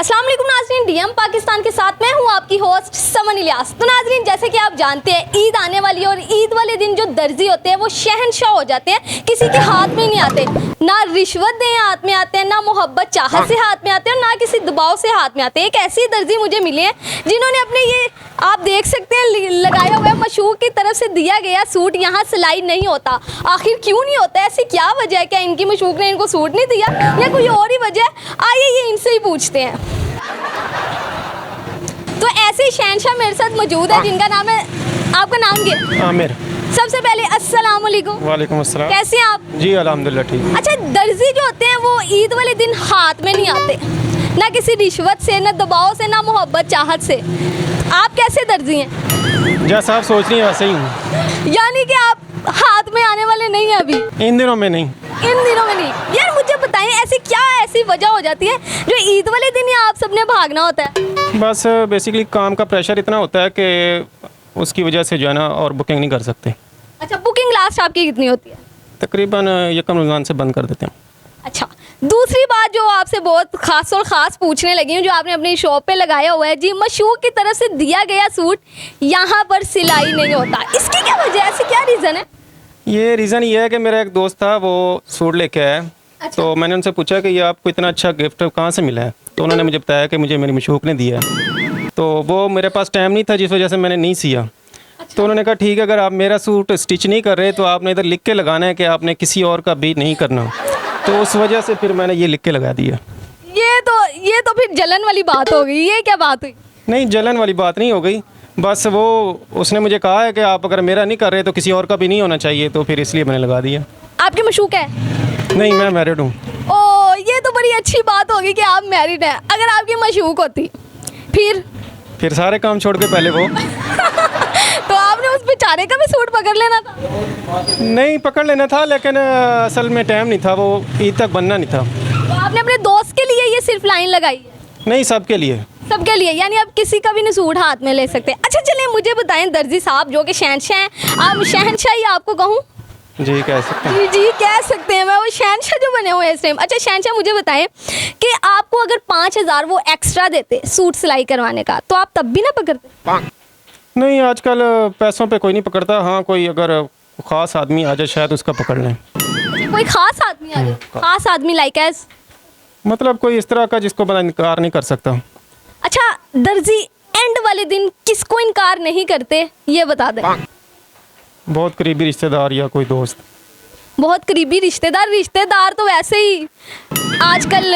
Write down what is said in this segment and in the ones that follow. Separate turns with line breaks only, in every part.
अस्सलाम वालेकुम नाज़रीन, डीएम पाकिस्तान के साथ मैं हूँ आपकी होस्ट समन इलियास। तो नाज़रीन, जैसे कि आप जानते हैं ईद आने वाली है और ईद वाले दिन जो दर्जी होते हैं वो शहंशाह हो जाते हैं, किसी के हाथ में नहीं आते, ना रिश्वत दें हाथ में आते हैं, ना मोहब्बत चाहत से हाथ में आते हैं और ना किसी दबाव से हाथ में आते हैं। एक ऐसी दर्जी मुझे मिले हैं जिन्होंने अपने ये आप देख सकते हैं लगाया हुआ है मशहूर की तरफ से दिया गया सूट यहाँ सिलाई नहीं होता। आखिर क्यों नहीं होता, ऐसी क्या वजह है? क्या इनकी मशहूर ने इनको सूट नहीं दिया या कोई और ही वजह है? आइए ये इनसे ही पूछते हैं। तो ऐसे शहंशाह मेरे साथ मौजूद है जिनका नाम है, आपका नाम क्या है?
आमिर।
सबसे पहले अस्सलाम वालेकुम।
वालेकुम अस्सलाम।
कैसे हैं आप?
जी अल्हम्दुलिल्लाह ठीक।
अच्छा, दर्जी जो होते हैं वो ईद वाले दिन हाथ में नहीं आते, ना किसी रिश्वत से, ना दबाव से, ना मोहब्बत चाहत से। आप कैसे दर्जी हैं?
जैसा आप सोच रही हैं वैसे ही हूँ।
यानी कि आप हाथ में आने वाले नहीं हैं अभी?
इन दिनों में नहीं।
इन दिनों में नहीं। यार मुझे बताएं, ऐसी क्या ऐसी वजह हो जाती है जो ईद वाले दिन ही आप सबने भागना होता है?
बस बेसिकली काम का प्रेशर इतना होता है कि उसकी वजह से जो है ना और बुकिंग नहीं कर सकते।
अच्छा, बुकिंग लास्ट आपकी कितनी होती है?
तकरीबन यकम रमज़ान से बंद कर देते हैं।
अच्छा, दूसरी बात जो आपसे बहुत खास और ख़ास पूछने लगी हूँ, जो आपने अपनी शॉप पे लगाया हुआ है जी, मशहूर की तरफ से दिया गया सूट यहाँ पर सिलाई नहीं होता, इसकी क्या वजह है? ऐसी क्या रीज़न है?
ये रीज़न ये है कि मेरा एक दोस्त था, वो सूट लेके आया।
अच्छा।
तो मैंने उनसे पूछा कि ये आपको इतना अच्छा गिफ्ट कहाँ से मिला है? तो उन्होंने मुझे बताया कि मुझे मेरी मशहूर ने दिया है। तो वो मेरे पास टाइम नहीं था जिस वजह से मैंने नहीं सिया।
अच्छा।
तो उन्होंने कहा ठीक है, अगर आप मेरा सूट स्टिच नहीं कर रहे तो आपने इधर लिख के लगाना है कि आपने किसी और का भी नहीं करना। तो उस वजह से फिर मैंने ये लिख के लगा दिया।
ये तो फिर जलन वाली बात हो गई। ये क्या बात हुई?
नहीं, जलन वाली बात नहीं हो गई, बस वो उसने मुझे कहा है कि आप अगर मेरा नहीं कर रहे तो किसी और का भी नहीं होना चाहिए, तो फिर इसलिए मैंने लगा दिया।
आपकी मशूक है?
नहीं, मैं मैरिड हूँ।
ओ, ये तो बड़ी अच्छी बात होगी कि आप मैरिड हैं। अगर आपकी मशूक होती फिर
सारे काम छोड़ के पहले वो
तो आपने उस बेचारे का भी सूट पकड़ लेना था।
नहीं पकड़ लेना था, लेकिन असल में टाइम नहीं था, वो ईद तक बनना नहीं था।
तो आपने अपने दोस्त के लिए ये सिर्फ लाइन लगाई है?
नहीं, सबके लिए।
सबके लिए, यानी आप किसी का भी नहीं सूट हाथ में ले सकते। अच्छा चलें, मुझे बताएं दर्जी साहब जो कि शहंशाह हैं, आप शहंशाह ही आपको कहूँ?
जी कह सकते हैं।
जी कह सकते हैं, मैं वो शहंशाह जो बने हुए हैं इस टाइम। अच्छा शहंशाह, मुझे बताएं कि आपको अगर 5,000 वो एक्स्ट्रा देते सूट सिलाई करवाने का, तो आप तब भी ना पकड़ते?
नहीं, आजकल पैसों पे कोई नहीं पकड़ता। हाँ, कोई अगर ख़ास आदमी आ जाए शायद उसका पकड़ लें।
कोई खास आदमी आ जाए? खास आदमी लाइक एज
मतलब कोई इस तरह का जिसको बंदा इनकार नहीं कर सकता।
अच्छा, दर्जी एंड वाले दिन किसको इनकार नहीं करते, ये बता दें।
बहुत करीबी रिश्तेदार या कोई दोस्त।
बहुत करीबी रिश्तेदार तो वैसे ही आजकल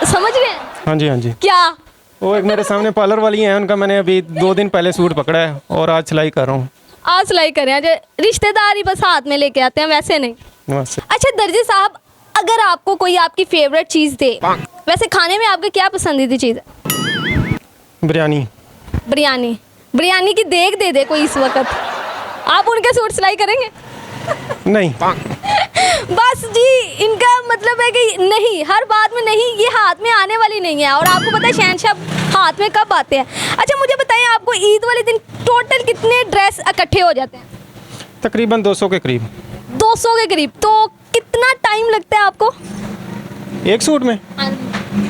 समझ रहे हैं।
हाँ जी, हाँ जी।
क्या?
वो एक मेरे सामने पार्लर वाली हैं, उनका मैंने अभी 2 दिन पहले सूट पकड़ा है और आज सिलाई कर रहा हूँ।
आज सिलाई करें? अच्छा, रिश्तेदार ही बस हाथ में लेके आते हैं, वैसे नहीं।
नमस्ते।
अच्छा दर्जी साहब, अगर आपको कोई आपकी फेवरेट चीज़ दे, वैसे खाने में आपका क्या पसंदीदा चीज़ है?
बिरयानी।
बिरयानी की देग दे दे कोई इस वक्त, आप उनके सूट सिलाई करेंगे?
नहीं।
बस जी, इनका मतलब है कि नहीं, हर बात में नहीं, ये हाथ में आने वाली नहीं है। और आपको पता है शहंशाह हाथ में कब आते हैं? अच्छा मुझे बताइए, आपको ईद वाले दिन टोटल कितने ड्रेस इकट्ठे हो जाते हैं?
तकरीबन 200 के करीब।
200 के करीब। तो कितना टाइम लगता है आपको
एक सूट में?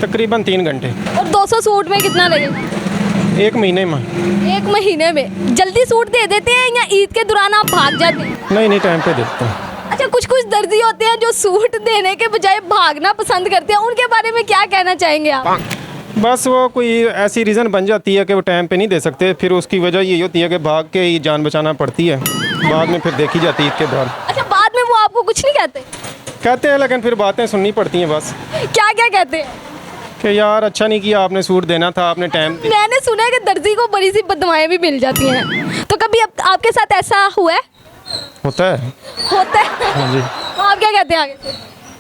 तकरीबन 3 घंटे।
और 200 सूट में कितना लगेगा?
1 महीने में।
1 महीने में जल्दी सूट दे देते हैं या ईद के दौरान आप भाग जाते हैं?
नहीं, टाइम पे देते हैं।
अच्छा, कुछ दर्जी होते हैं जो सूट देने के बजाय भागना पसंद करते हैं, उनके बारे में क्या कहना चाहेंगे आप?
बस वो कोई ऐसी रीज़न बन जाती है कि वो टाइम पे नहीं दे सकते, फिर उसकी वजह ये होती है कि भाग के ही जान बचाना पड़ती है, बाद में फिर देखी जाती है ईद के बाद।
अच्छा, बाद में वो आपको कुछ नहीं कहते?
कहते हैं, लेकिन फिर बातें सुननी पड़ती हैं बस।
क्या क्या कहते हैं?
कि यार अच्छा नहीं किया, आपने सूट देना था, आपने टाइम।
मैंने सुना है कि दर्जी को बड़ी सी बददुआएं भी मिल जाती हैं, तो कभी आपके साथ ऐसा हुआ है?
होता है। हाँ जी।
तो आप क्या कहते हैं आगे से?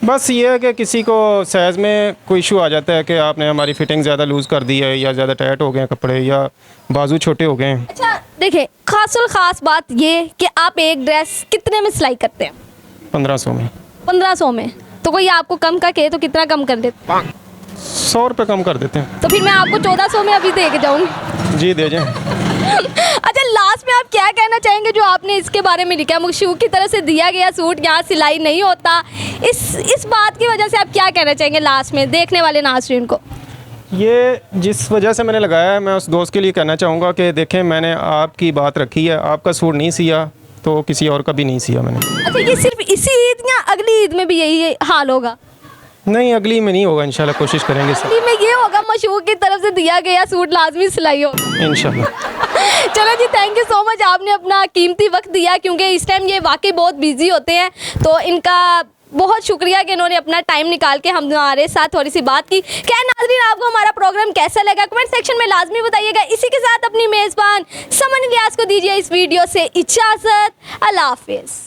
बस ये है कि किसी को साइज़ में कोई इशू आ जाता है कि आपने हमारी फिटिंग ज़्यादा लूज़ कर दी है, या ज़्यादा टाइट हो गए हैं कपड़े, या बाजू छोटे हो गए हैं।
अच्छा देखिए, खास बात ये कि आप एक ड्रेस कितने में सिलाई करते हैं?
1500 में।
1500 में? तो कोई आपको कम का कहे तो कितना कम कर देते?
100 रुपये कम कर देते हैं।
तो फिर मैं आपको 1400 में अभी दे के जाऊँगी।
जी दे जाएँ।
अच्छा, लास्ट में आप क्या कहना चाहेंगे जो आपने इसके बारे में लिखा, मशहूर की तरह से दिया गया सूट यहाँ सिलाई नहीं होता, इस बात की वजह से आप क्या कहना चाहेंगे लास्ट में देखने वाले नाज़रीन को?
ये जिस वजह से मैंने लगाया है, मैं उस दोस्त के लिए कहना चाहूँगा कि देखें, मैंने आपकी बात रखी है, आपका सूट नहीं सिया तो किसी और का भी नहीं सिया मैंने।
अच्छा, ये सिर्फ इसी ईद या अगली ईद में भी यही हाल होगा?
नहीं, अगली में नहीं होगा, इंशाल्लाह कोशिश करेंगे सर।
अगली में ये होगा, मशहूर की तरफ से दिया गया सूट लाजमी सिलाई हो।
इंशाल्लाह।
चलो जी, थैंक यू सो मच, आपने अपना कीमती वक्त दिया, क्योंकि इस टाइम ये वाकई बहुत बिजी होते हैं, तो इनका बहुत शुक्रिया कि इन्होंने अपना टाइम निकाल के हमारे साथ थोड़ी सी बात की। क्या नाज़रीन, आपको हमारा प्रोग्राम कैसा लगा कमेंट सेक्शन में लाजमी बताइएगा। इसी के साथ अपनी मेज़बान समन इलियास को दीजिए इस वीडियो से इजाज़त। अल्लाह हाफिज़।